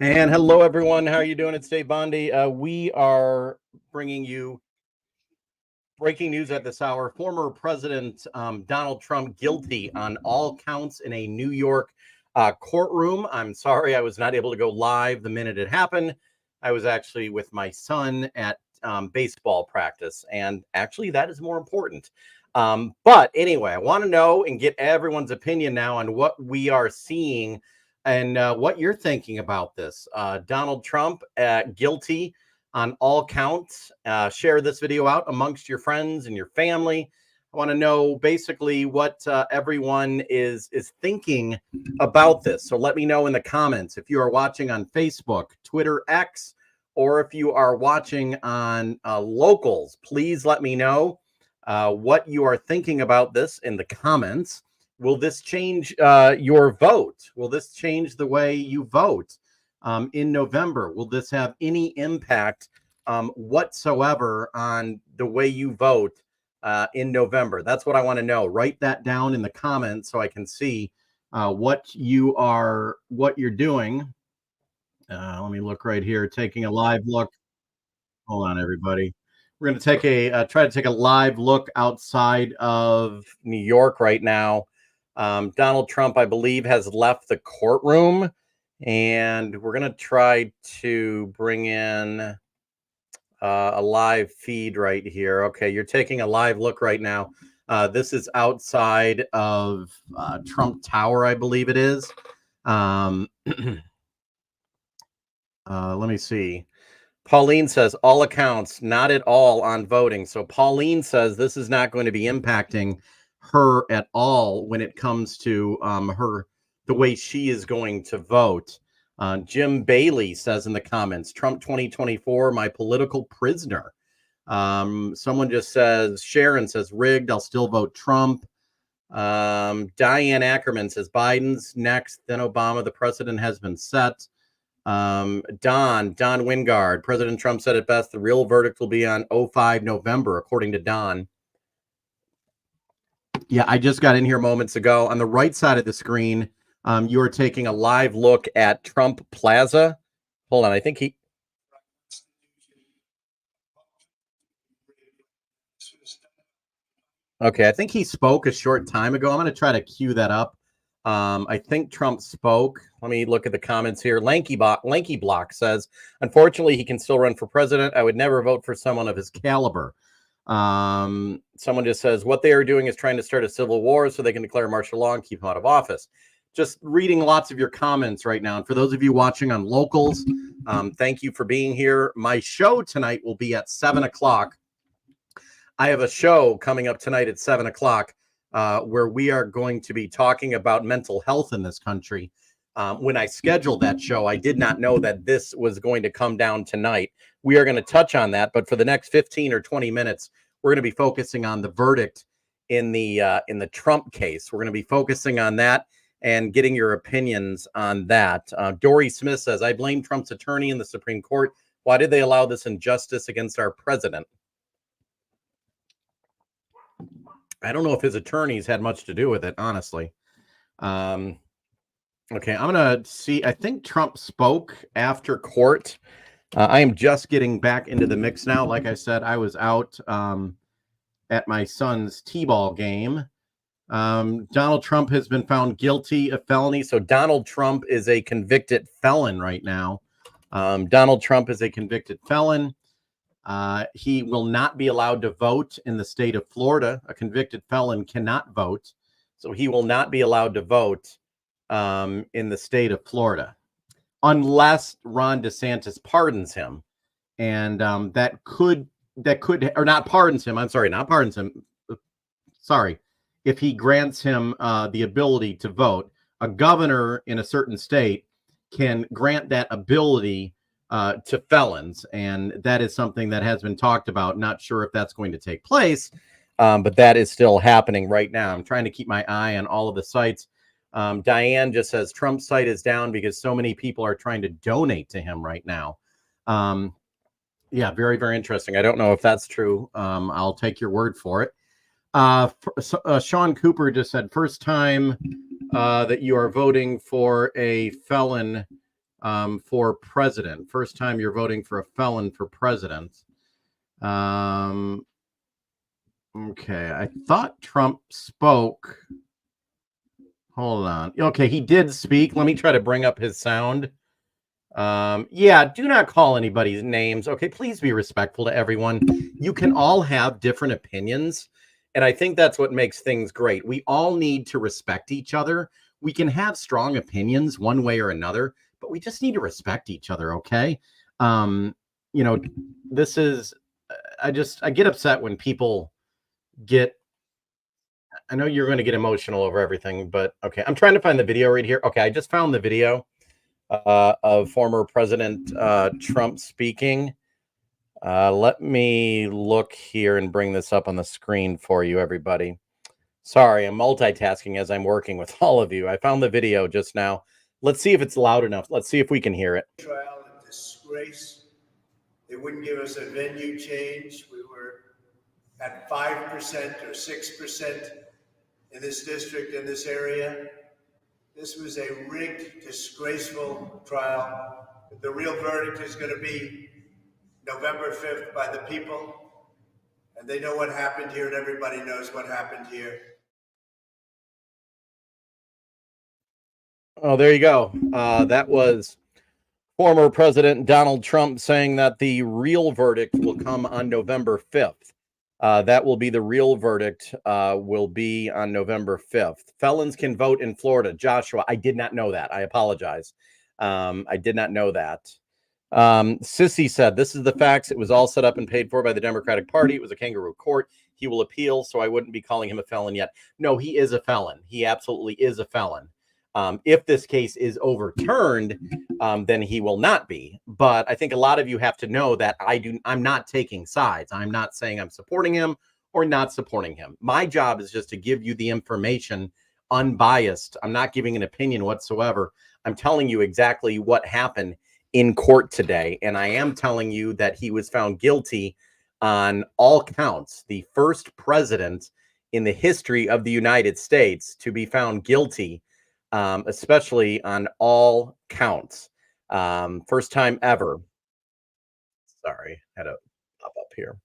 And hello, everyone. How are you doing? It's Dave Bondi. We are bringing you breaking news at this hour. Former President Donald Trump guilty on all counts in a New York courtroom. I'm sorry I was not able to go live the minute it happened. I was actually with my son at baseball practice, and actually that is more important. But anyway, I want to know and get everyone's opinion now on what we are seeing and what you're thinking about this. Donald Trump guilty on all counts. Share this video out amongst your friends and your family. I want to know basically what everyone is thinking about this. So let me know in the comments if you are watching on Facebook, Twitter, X, or if you are watching on Locals. Please let me know what you are thinking about this in the comments. Will this change your vote? Will this change the way you vote in November? Will this have any impact whatsoever on the way you vote in November? That's what I want to know. Write that down in the comments so I can see what you're doing. Let me look right here, taking a live look. Hold on, everybody. We're going to take try to take a live look outside of New York right now. Donald Trump, I believe, has left the courtroom, and we're going to try to bring in a live feed right here. Okay, you're taking a live look right now. This is outside of Trump Tower, I believe it is. Let me see. Pauline says, all accounts, not at all on voting. So Pauline says this is not going to be impacting her at all when it comes to the way she is going to vote. Jim Bailey says in the comments, Trump 2024, my political prisoner. Someone just says, Sharon says, rigged, I'll still vote Trump. Diane Ackerman says, Biden's next, then Obama, the precedent has been set. Don Wingard, President Trump said it best, the real verdict will be on 05 November, according to Don. Yeah, I just got in here moments ago. On the right side of the screen, you are taking a live look at Trump Plaza. Hold on, I think he... Okay, I think he spoke a short time ago. I'm going to try to cue that up. I think Trump spoke. Let me look at the comments here. Lanky Block says, unfortunately, he can still run for president. I would never vote for someone of his caliber. Someone just says, what they are doing is trying to start a civil war so they can declare martial law and keep him out of office. Just reading lots of your comments right now. And for those of you watching on Locals, thank you for being here. My show tonight will be at 7 o'clock. I have a show coming up tonight at 7 o'clock where we are going to be talking about mental health in this country. When I scheduled that show, I did not know that this was going to come down tonight. We are going to touch on that, but for the next 15 or 20 minutes, we're going to be focusing on the verdict in the Trump case. We're going to be focusing on that and getting your opinions on that. Dory Smith says, I blame Trump's attorney in the Supreme Court. Why did they allow this injustice against our president? I don't know if his attorneys had much to do with it, honestly. Okay, I'm going to see. I think Trump spoke after court. I am just getting back into the mix now. Like I said, I was out at my son's t-ball game. Donald Trump has been found guilty of felony. So Donald Trump is a convicted felon right now. Donald Trump is a convicted felon. He will not be allowed to vote in the state of Florida. A convicted felon cannot vote. So he will not be allowed to vote in the state of Florida unless Ron DeSantis pardons him. And that could, or not pardons him. I'm sorry, not pardons him. Sorry. If he grants him the ability to vote, a governor in a certain state can grant that ability to felons. And that is something that has been talked about. Not sure if that's going to take place, but that is still happening right now. I'm trying to keep my eye on all of the sites. Diane just says Trump's site is down because so many people are trying to donate to him right now. Yeah, very, very interesting. I don't know if that's true. I'll take your word for it. Sean Cooper just said, first time that you are voting for a felon for president. First time you're voting for a felon for president. Okay, I thought Trump spoke. Hold on. Okay, he did speak. Let me try to bring up his sound. Yeah, do not call anybody's names. Okay, please be respectful to everyone. You can all have different opinions, and I think that's what makes things great. We all need to respect each other. We can have strong opinions one way or another, but we just need to respect each other, okay? You know, this is I get upset when people get I know you're going to get emotional over everything, but okay, I'm trying to find the video right here. Okay, I just found the video of former President Trump speaking. Let me look here and bring this up on the screen for you, everybody. Sorry, I'm multitasking as I'm working with all of you. I found the video just now. Let's see if it's loud enough. Let's see if we can hear it. Trial and disgrace. They wouldn't give us a venue change. We were at 5% or 6% in this district, in this area. This was a rigged, disgraceful trial. The real verdict is going to be November 5th by the people. And they know what happened here, and everybody knows what happened here. Oh, there you go. That was former President Donald Trump saying that the real verdict will come on November 5th. That will be the real verdict, will be on November 5th. Felons can vote in Florida. Joshua, I did not know that. I apologize. I did not know that. Sissy said, this is the facts. It was all set up and paid for by the Democratic Party. It was a kangaroo court. He will appeal, so I wouldn't be calling him a felon yet. No, he is a felon. He absolutely is a felon. If this case is overturned, then he will not be. But I think a lot of you have to know that I'm not taking sides. I'm not saying I'm supporting him or not supporting him. My job is just to give you the information unbiased. I'm not giving an opinion whatsoever. I'm telling you exactly what happened in court today. And I am telling you that he was found guilty on all counts. The first president in the history of the United States to be found guilty, especially on all counts. First time ever. Sorry, had to pop up here.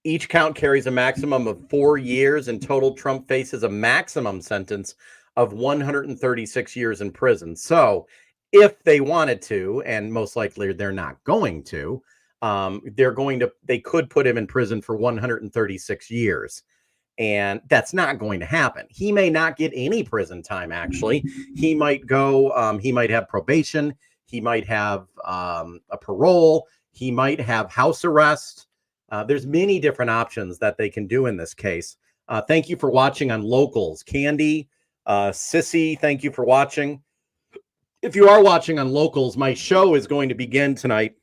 Each count carries a maximum of 4 years. In total, Trump faces a maximum sentence of 136 years in prison. So if they wanted to, and most likely they're not going to, they could put him in prison for 136 years. And that's not going to happen. He may not get any prison time, actually. He might go, he might have probation. He might have a parole. He might have house arrest. There's many different options that they can do in this case. Thank you for watching on Locals. Candy, Sissy, thank you for watching. If you are watching on Locals, my show is going to begin tonight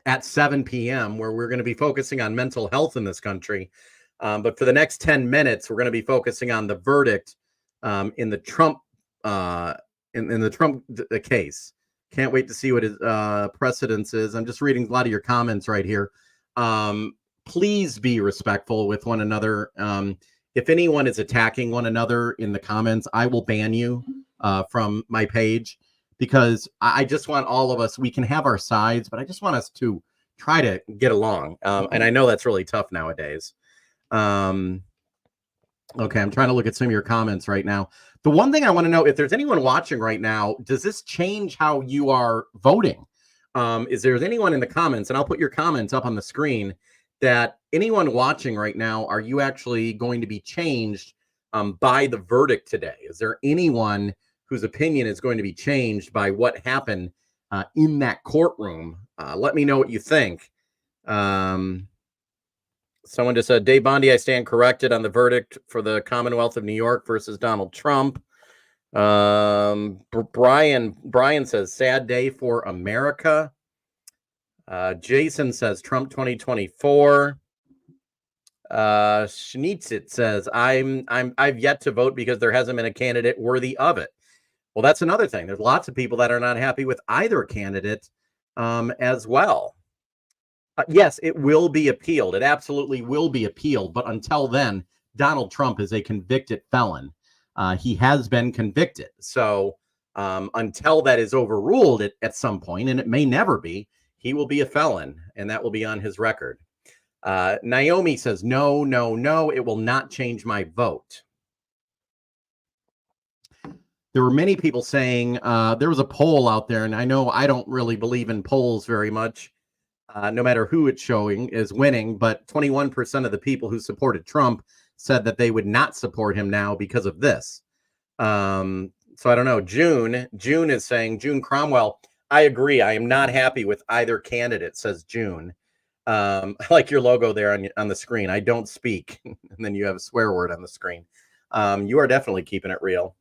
at 7 p.m., where we're going to be focusing on mental health in this country. But for the next 10 minutes, we're going to be focusing on the verdict in the Trump in the Trump case. Can't wait to see what his precedence is. I'm just reading a lot of your comments right here. Please be respectful with one another. If anyone is attacking one another in the comments, I will ban you from my page, because I just want all of us, we can have our sides, but I just want us to try to get along. And I know that's really tough nowadays. Okay, I'm trying to look at some of your comments right now. The one thing I want to know, if there's anyone watching right now, does this change how you are voting? Is there anyone in the comments, and I'll put your comments up on the screen, that anyone watching right now, are you actually going to be changed by the verdict today? Is there anyone whose opinion is going to be changed by what happened in that courtroom? Let me know what you think. Someone just said, Dave Bondi, I stand corrected on the verdict for the Commonwealth of New York versus Donald Trump. Brian says, sad day for America. Jason says, Trump 2024. Schnitzit says, I've yet to vote because there hasn't been a candidate worthy of it. Well, that's another thing. There's lots of people that are not happy with either candidate as well. Yes, it will be appealed. It absolutely will be appealed. But until then, Donald Trump is a convicted felon. He has been convicted. So until that is overruled at some point, and it may never be, he will be a felon, and that will be on his record. Naomi says, no, no, no, it will not change my vote. There were many people saying there was a poll out there, and I know I don't really believe in polls very much, no matter who it's showing is winning, but 21% of the people who supported Trump said that they would not support him now because of this. So I don't know. June is saying, June Cromwell, I agree. I am not happy with either candidate, says June. I like your logo there on the screen. I don't speak. And then you have a swear word on the screen. You are definitely keeping it real.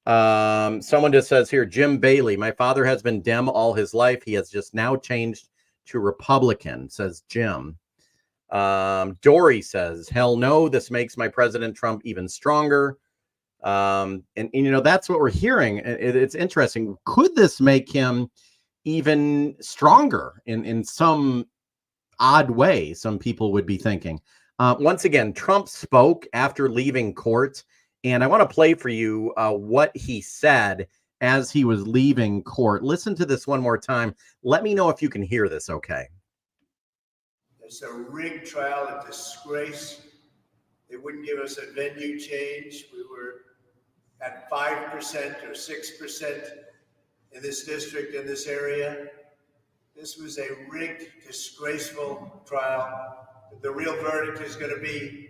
Someone just says here, Jim Bailey, my father has been Dem all his life. He has just now changed to Republican, says Jim. Dory says, hell no, this makes my President Trump even stronger. And you know, that's what we're hearing. It's interesting. Could this make him even stronger in some odd way? Some people would be thinking. Once again, Trump spoke after leaving court, and I want to play for you what he said as he was leaving court. Listen to this one more time. Let me know if you can hear this okay. It's a rigged trial, a disgrace. They wouldn't give us a venue change. We were at 5% or 6% in this district, in this area. This was a rigged, disgraceful trial. The real verdict is going to be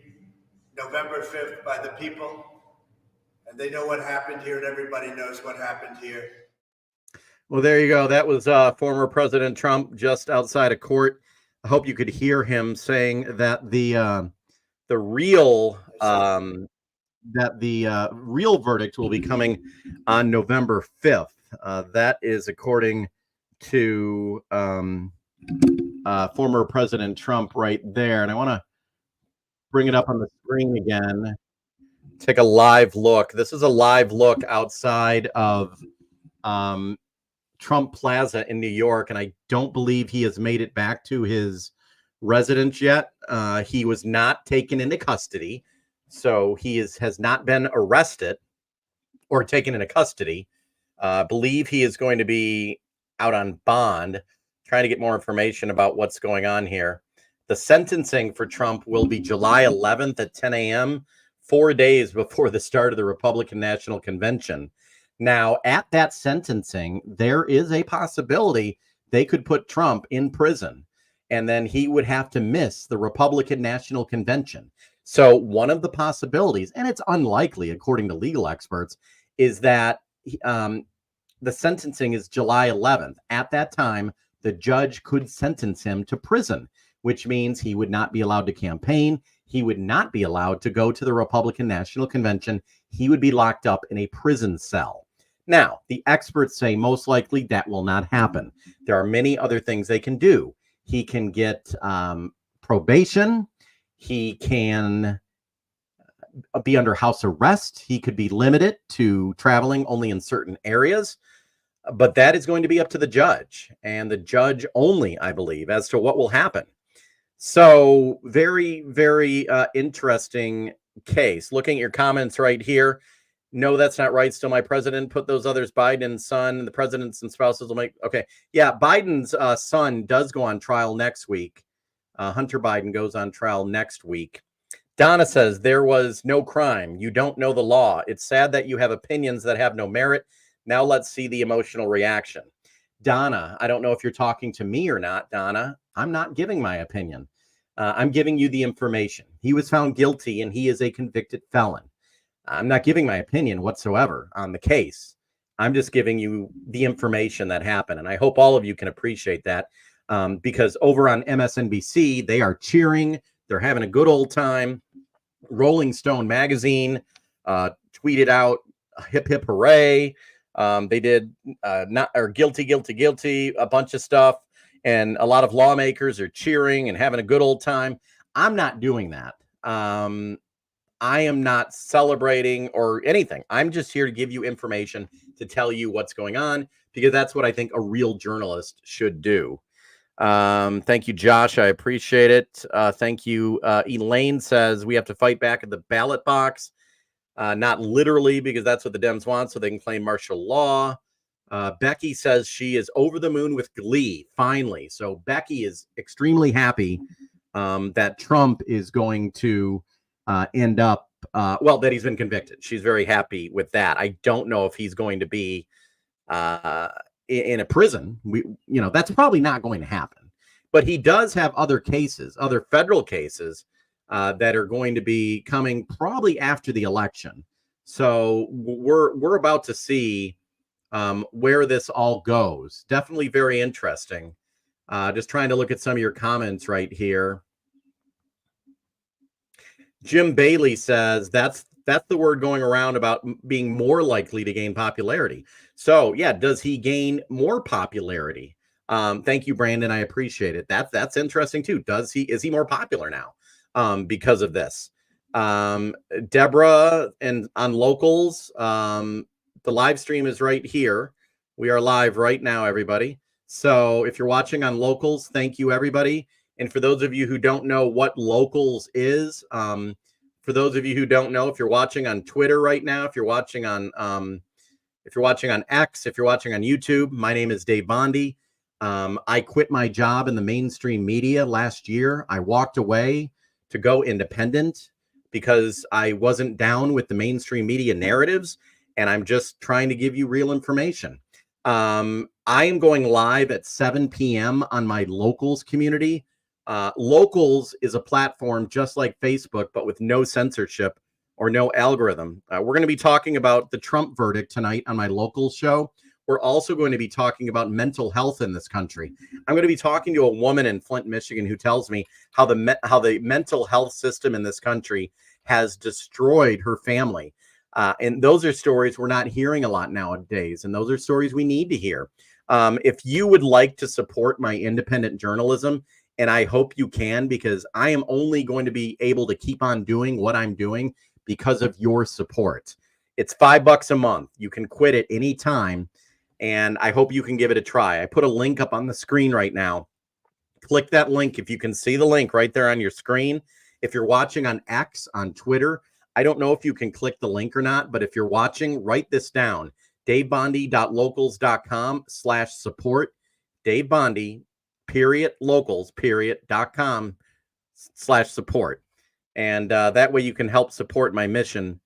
November 5th by the people. And they know what happened here, and everybody knows what happened here. Well, there you go. That was former President Trump just outside of court. I hope you could hear him saying that the real real verdict will be coming on November 5th. That is according to former President Trump right there. And I want to bring it up on the screen again. Take a live look. This is a live look outside of Trump Plaza in New York, and I don't believe he has made it back to his residence yet. He was not taken into custody, so he has not been arrested or taken into custody. Believe he is going to be out on bond, trying to get more information about what's going on here. The sentencing for Trump will be July 11th at 10 a.m., 4 days before the start of the Republican National Convention. Now, at that sentencing, there is a possibility they could put Trump in prison, and then he would have to miss the Republican National Convention. So one of the possibilities, and it's unlikely according to legal experts, is that the sentencing is July 11th. At that time, the judge could sentence him to prison, which means he would not be allowed to campaign. He would not be allowed to go to the Republican National Convention. He would be locked up in a prison cell. Now, the experts say most likely that will not happen. There are many other things they can do. He can get probation. He can be under house arrest. He could be limited to traveling only in certain areas. But that is going to be up to the judge, and the judge only, I believe, as to what will happen. So very, very interesting case. Looking at your comments right here. No, that's not right. Still my president. Put those others, Biden's son, the presidents and spouses will make. Okay. Yeah. Biden's son does go on trial next week. Hunter Biden goes on trial next week. Donna says there was no crime. You don't know the law. It's sad that you have opinions that have no merit. Now let's see the emotional reaction. Donna, I don't know if you're talking to me or not, Donna. I'm not giving my opinion. I'm giving you the information. He was found guilty and he is a convicted felon. I'm not giving my opinion whatsoever on the case. I'm just giving you the information that happened. And I hope all of you can appreciate that because over on MSNBC, they are cheering. They're having a good old time. Rolling Stone magazine tweeted out hip, hip, hooray. They did not or guilty, guilty, guilty, a bunch of stuff. And a lot of lawmakers are cheering and having a good old time. I'm not doing that. I am not celebrating or anything. I'm just here to give you information to tell you what's going on because that's what I think a real journalist should do. Thank you, Josh. I appreciate it. Thank you. Elaine says we have to fight back at the ballot box. Not literally, because that's what the Dems want, so they can claim martial law. Becky says she is over the moon with glee, finally. So Becky is extremely happy that Trump is going to end up, that he's been convicted. She's very happy with that. I don't know if he's going to be in a prison. That's probably not going to happen. But he does have other cases, other federal cases that are going to be coming probably after the election. So we're about to see where this all goes. Definitely very interesting. Just trying to look at some of your comments right here. Jim Bailey says that's the word going around about being more likely to gain popularity. So yeah, does he gain more popularity? Thank you, Brandon. I appreciate it. That's interesting too. Is he more popular now because of this? Deborah and on Locals, the live stream is right here. We are live right now, everybody. So if you're watching on Locals, thank you, everybody. And for those of you who don't know what Locals is, for those of you who don't know, if you're watching on Twitter right now, if you're watching on X, if you're watching on YouTube, my name is Dave Bondi. I quit my job in the mainstream media last year. I walked away to go independent because I wasn't down with the mainstream media narratives, and I'm just trying to give you real information. I am going live at 7 p.m. on my Locals community. Locals is a platform just like Facebook, but with no censorship or no algorithm. We're going to be talking about the Trump verdict tonight on my Locals show. We're also going to be talking about mental health in this country. I'm going to be talking to a woman in Flint, Michigan, who tells me how the mental health system in this country has destroyed her family. And those are stories we're not hearing a lot nowadays. And those are stories we need to hear. If you would like to support my independent journalism, and I hope you can, because I am only going to be able to keep on doing what I'm doing because of your support. It's $5 a month. You can quit at any time, and I hope you can give it a try. I put a link up on the screen right now. Click that link if you can see the link right there on your screen. If you're watching on X, on Twitter, I don't know if you can click the link or not, but if you're watching, write this down. DaveBondi.locals.com/support. DaveBondi.locals.com/support. And that way you can help support my mission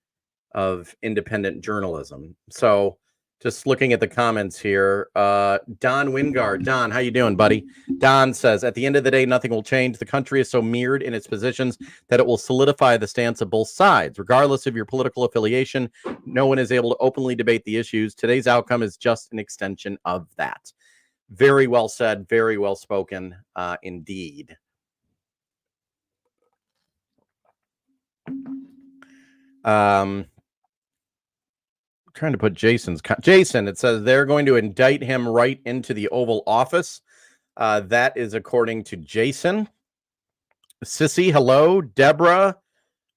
of independent journalism. So just looking at the comments here, Don Wingard. Don, how you doing, buddy? Don says, at the end of the day, nothing will change. The country is so mirrored in its positions that it will solidify the stance of both sides. Regardless of your political affiliation, no one is able to openly debate the issues. Today's outcome is just an extension of that. Very well said. Very well spoken indeed. Trying to put Jason, it says they're going to indict him right into the Oval Office. That is according to Jason. Sissy, hello. Deborah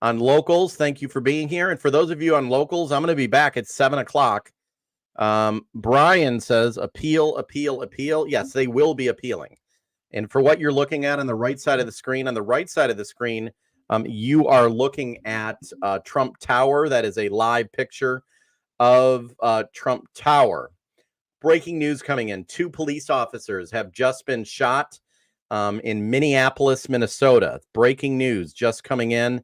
on Locals, thank you for being here. And for those of you on Locals, I'm going to be back at 7 o'clock. Brian says appeal. Yes, they will be appealing. And for what you're looking at on the right side of the screen, you are looking at Trump Tower. That is a live picture of Trump Tower. Breaking news coming in. 2 police officers have just been shot in Minneapolis, Minnesota. Breaking news just coming in.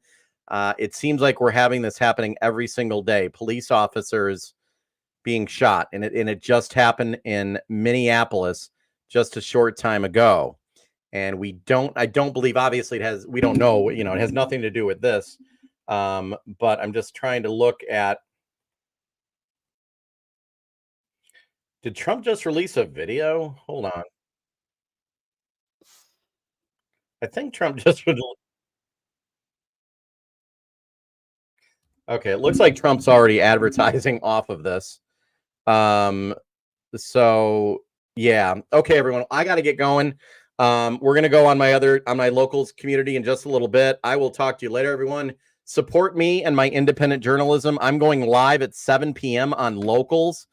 It seems like we're having this happening every single day. Police officers being shot, and it just happened in Minneapolis just a short time ago. And I don't believe, obviously we don't know, it has nothing to do with this. But I'm just trying to look at, did Trump just release a video? Hold on. I think Trump just released. Okay, it looks like Trump's already advertising off of this. So yeah. Okay, everyone, I got to get going. We're going to go on my Locals community in just a little bit. I will talk to you later, everyone. Support me and my independent journalism. I'm going live at 7 p.m. on Locals.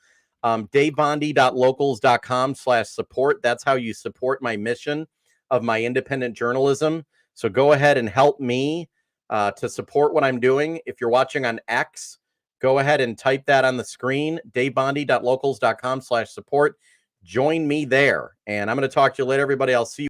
DaveBondi.locals.com/support. That's how you support my mission of my independent journalism. So go ahead and help me to support what I'm doing. If you're watching on X, go ahead and type that on the screen, davebondi.locals.com/support. Join me there. And I'm going to talk to you later, everybody. I'll see you.